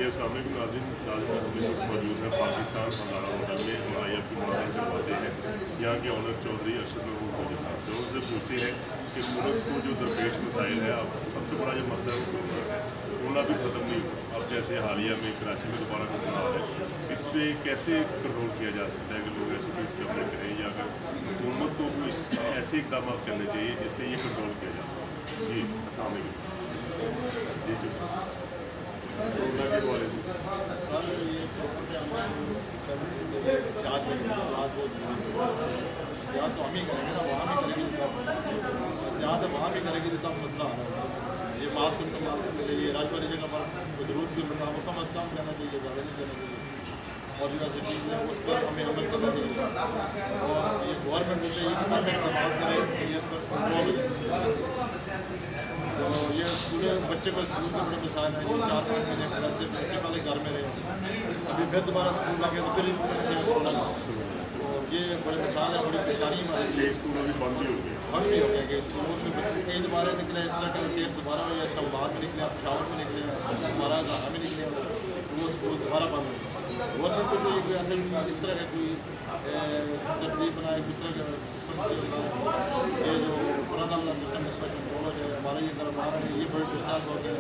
जी अस्सलाम वालेकुम नाज़रीन हम इस वक्त मौजूद हैं पाकिस्तान हज़ारा होटल में और IF की मुलाकात करवाते हैं यहाँ के ऑनर चौधरी अरशद महमूद के साथ जो उनसे पूछते हैं कि मुल्क को जो दरपेश मसाइल है अब सबसे बड़ा जो मसला है वो कोरोना है। कोरोना भी ख़त्म नहीं हुआ, अब जैसे हालिया में कराची में दोबारा कोरोना आ रहा है, इस पर कैसे कंट्रोल किया जा सकता है कि लोग ऐसी चीज़ की अमल करें या फिर हुकूमत को कोई ऐसे इकदाम करने चाहिए जिससे ये कंट्रोल किया जा सके। जी अस्सलाम वालेकुम। जी कोरोना के हवाले से या तो हम ही करेंगे ना, वहाँ भी करेंगे, जहाँ तक वहाँ भी करेंगे तो तब मसला आ रहा है। ये मास्क इस्तेमाल करने के लिए राजवारी जगह पर ज़रूरत की मुताबिक कम अज़ कम करना चाहिए, ज़्यादा नहीं करना चाहिए। और यूनिवर्सिटी है उस पर हमें अमल करना चाहिए और ये गवर्नमेंट को चाहिए कि ऐसे इकदाम करे कि इस पर कंट्रोल हो। तो ये स्कूल बच्चे को स्कूल में बड़े मिसाल है, 4-5 महीने से बच्चे पहले घर में रहे, अभी फिर दोबारा स्कूल आ गया तो फिर तो ये बड़े मिसाल है, बड़ी परेशानी हमारे लिए। स्कूल अभी बंद भी हो गए कि स्कूलों में बच्चे कई दोबारा निकले, इस तरह का केस दोबारा हुआ, इस्लामाबाद में निकले, पेशावर में निकले, हमारा ज़ारा में निकले, तो वो स्कूल दोबारा बंद हो गए। गवर्नमेंट को कोई ऐसे इस तरह का कोई तरतीब बनाए, किस तरह का सिस्टम ये जो पुराना वाला सिस्टम इसका कंट्रोल हो जाए। हमारा ये कारोबार है, ये बड़े डिस्टर्ब हो गए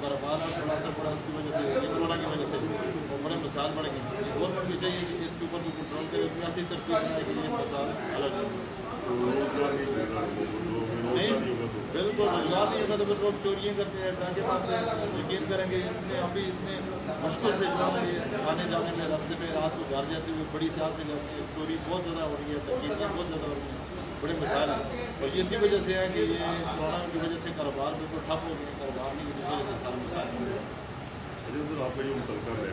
कारोबार है, थोड़ा सा बड़ा इसकी वजह से, कोरोना की वजह से और बड़े मिसाल बढ़ गए। गवर्नमेंट को चाहिए कि इसके ऊपर भी कंट्रोल करे, ऐसी तरतीब बनाए कि ये मसाल अलग हो। नहीं बिल्कुल रोजगार नहीं होगा तो फिर लोग चोरियाँ करते हैं, टाँगे मारते हैं, यकीन करेंगे इतने अभी इतने मुश्किल से जो है आने जाने में रास्ते में रात को घर जाते हुए बड़ी चाल से जाती है, चोरी बहुत ज़्यादा हो रही है, तकलीफें बहुत ज़्यादा हो रही हैं, बड़े मिसाल हैं। और इसी वजह से है कि ये कोरोना की वजह से कारोबार बिल्कुल ठप हो गए, कारोबार नहीं जिस वजह से सारा मिसाल हो गया। सर आपका जो मुतलका है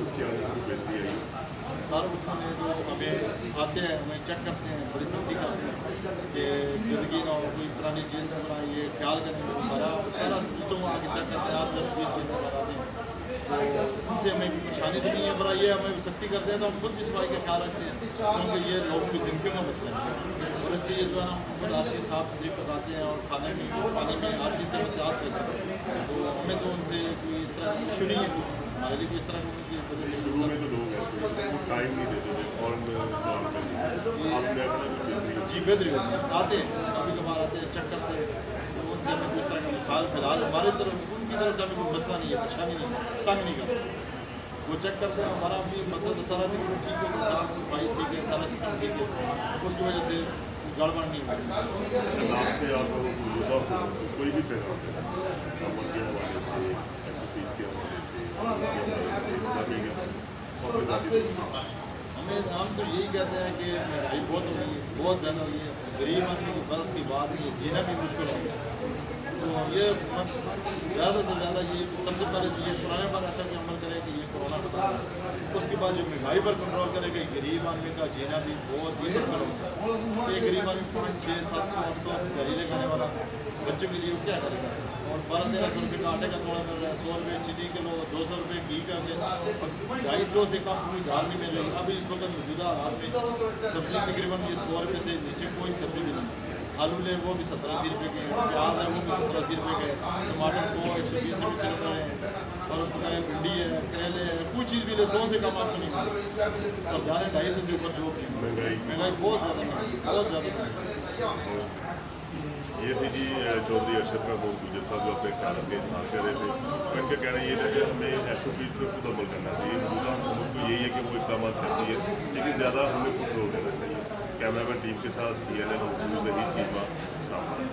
उसके आगे बेहतरी आई सारे उसमें जो हमें आते हैं, हमें चेक करते हैं, बड़ी सख्ती करते हैं कि गंदगी ना हो, कोई पुरानी चीज़ ना बनाए, ये ख्याल करें हमारा सारा सिस्टम आके चेक करते हैं, आप 10-20 दिन लगाते हैं। तो इससे हमें परेशानी तो नहीं है, बड़ा ये हमें सख्ती करते हैं तो हम खुद भी सफाई का ख्याल रखते हैं क्योंकि ये लोगों की ज़िंदगी का मसला है। और इसलिए जो है हम खुद आपकी साफ सुथरी पकाते हैं और खाने में पानी में हर चीज़ का इंतजाम करते हैं। तो हमें तो उनसे कोई इस तरह की इशू नहीं है, हमारे लिए भी इस तरह की वजह से शुरू में तो लोग टाइम नहीं देते थे और जी बेहतरी होती है, आते हैं कभी कभार आते हैं, चेक करते हैं, तो उनसे हमें किस तरह का मिसाल फिलहाल हमारी तरफ उनकी तरफ से हमें कोई मसला नहीं है, परेशानी नहीं है, तंग नहीं करते। वो चेक करते हैं, हमारा भी मसला तो सारा दिन ठीक है, साफ सफाई ठीक है, सारा सिस्टम ठीक है, उसकी वजह से गड़बड़ नहीं होती। कोई भी पैसा के हवाले से SOPs के हवाले से हम तो यही कहते हैं कि महंगाई बहुत हो गई है, बहुत ज़्यादा हो गई है, गरीब आदमी की बस की बात नहीं है, जीना भी मुश्किल हो गया। तो ये ज़्यादा से ज़्यादा ये सबसे पहले ये पुराने पर ऐसा कि अमल करें कि ये कोरोना खत्म हो, उसके बाद जो महंगाई पर कंट्रोल करें कि गरीब आदमी का जीना भी बहुत ही मुश्किल हो गया। एक गरीब आदमी 500-600-700-800 घरेलू खाने वाला बच्चों के लिए क्या करेगा? और 1200-1300 रुपये का आटे का तोड़ा मिल रहा है, 100 रुपये चीनी किलो, 200 रुपये घी का, 250 से कम कोई दाल नहीं मिल रही। अभी इस वक्त मौजूदा हालात में सब्ज़ी तकरीबन ये 100 रुपये से नीचे कोई सब्ज़ी नहीं। आलू ले वो भी 70-80 रुपये के, प्याज है वो भी 70-80 रुपये के, टमाटर 100-120 रुपये से रहे हैं, और भिंडी है, करेले है, कोई चीज़ भी ले 100 से कम आपको नहीं मिलेगी। और दालें 250 से ऊपर जो महंगाई बहुत ज़्यादा बहुत ज़्यादा। ये थी जी चौधरी अरशद महमूद गुजर साहब जो अपने ख्याल के इजहार कर रहे थे। उनका कहना ये था कि हमें SOPs पर खुद अमल करना चाहिए, मौजूदा हुकूमत को यही है कि वो इकदाम करती है लेकिन ज़्यादा हमें कंट्रोल देना चाहिए। कैमरामैन टीम के साथ CNN और न्यूज़ यही चीज़ सामने।